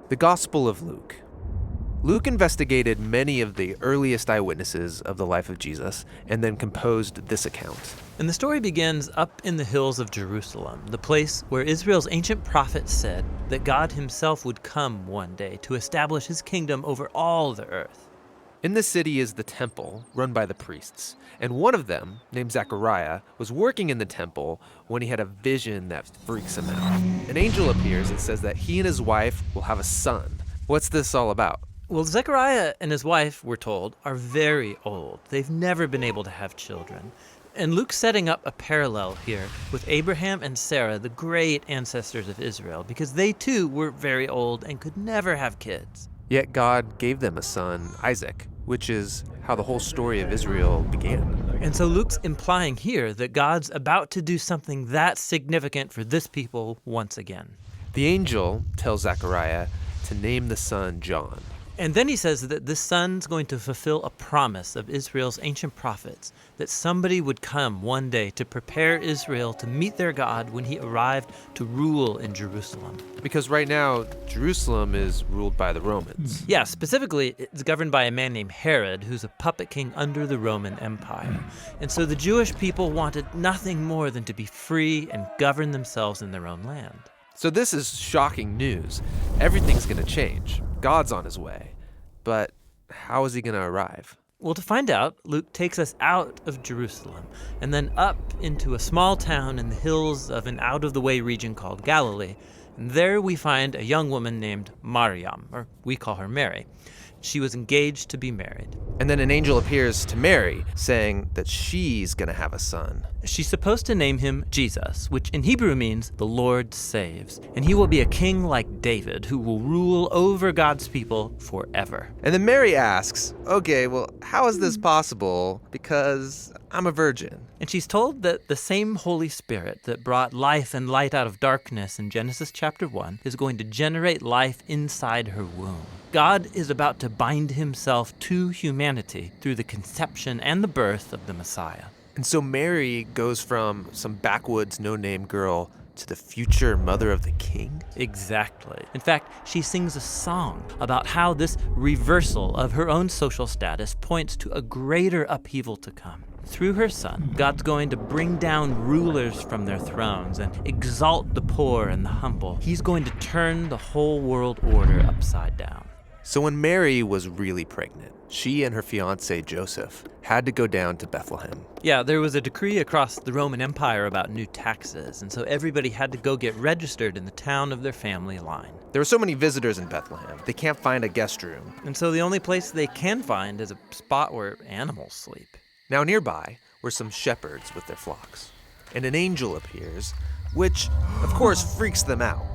The Gospel of Luke. Luke investigated many of the earliest eyewitnesses of the life of Jesus and then composed this account. And the story begins up in the hills of Jerusalem, the place where Israel's ancient prophets said that God himself would come one day to establish his kingdom over all the earth. In the city is the temple, run by the priests, and one of them, named Zechariah, was working in the temple when he had a vision that freaks him out. An angel appears and says that he and his wife will have a son. What's this all about? Well, Zechariah and his wife, we're told, are very old. They've never been able to have children. And Luke's setting up a parallel here with Abraham and Sarah, the great ancestors of Israel, because they too were very old and could never have kids. Yet God gave them a son, Isaac, which is how the whole story of Israel began. And so Luke's implying here that God's about to do something that significant for this people once again. The angel tells Zechariah to name the son John. And then he says that this son's going to fulfill a promise of Israel's ancient prophets, that somebody would come one day to prepare Israel to meet their God when he arrived to rule in Jerusalem. Because right now, Jerusalem is ruled by the Romans. Yeah, specifically, it's governed by a man named Herod, who's a puppet king under the Roman Empire. And so the Jewish people wanted nothing more than to be free and govern themselves in their own land. So this is shocking news. Everything's going to change. God's on his way. But how is he going to arrive? Well, to find out, Luke takes us out of Jerusalem and then up into a small town in the hills of an out-of-the-way region called Galilee. And there we find a young woman named Maryam, or we call her Mary. She was engaged to be married. And then an angel appears to Mary, saying that she's going to have a son. She's supposed to name him Jesus, which in Hebrew means the Lord saves. And he will be a king like David, who will rule over God's people forever. And then Mary asks, okay, well, how is this possible? Because I'm a virgin. And she's told that the same Holy Spirit that brought life and light out of darkness in Genesis chapter 1 is going to generate life inside her womb. God is about to bind himself to humanity through the conception and the birth of the Messiah. And so Mary goes from some backwoods no-name girl to the future mother of the king? Exactly. In fact, she sings a song about how this reversal of her own social status points to a greater upheaval to come. Through her son, God's going to bring down rulers from their thrones and exalt the poor and the humble. He's going to turn the whole world order upside down. So when Mary was really pregnant, she and her fiancé Joseph had to go down to Bethlehem. Yeah, there was a decree across the Roman Empire about new taxes, and so everybody had to go get registered in the town of their family line. There were so many visitors in Bethlehem, they can't find a guest room. And so the only place they can find is a spot where animals sleep. Now nearby were some shepherds with their flocks, and an angel appears, which of course freaks them out.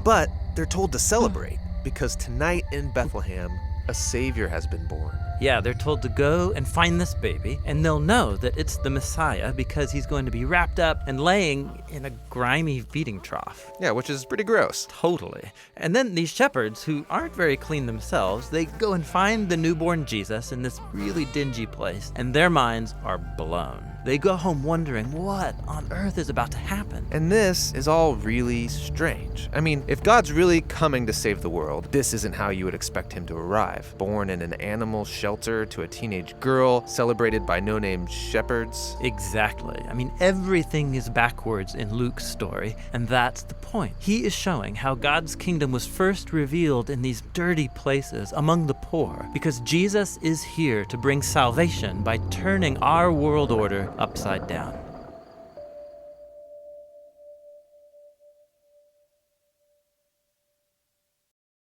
But they're told to celebrate, because tonight in Bethlehem, a Savior has been born. Yeah, they're told to go and find this baby, and they'll know that it's the Messiah because he's going to be wrapped up and laying in a grimy feeding trough. Yeah, which is pretty gross. Totally. And then these shepherds, who aren't very clean themselves, they go and find the newborn Jesus in this really dingy place, and their minds are blown. They go home wondering what on earth is about to happen. And this is all really strange. I mean, if God's really coming to save the world, this isn't how you would expect him to arrive. Born in an animal shelter to a teenage girl, celebrated by no-name shepherds. Exactly. I mean, everything is backwards in Luke's story, and that's the point. He is showing how God's kingdom was first revealed in these dirty places among the poor, because Jesus is here to bring salvation by turning our world order upside down.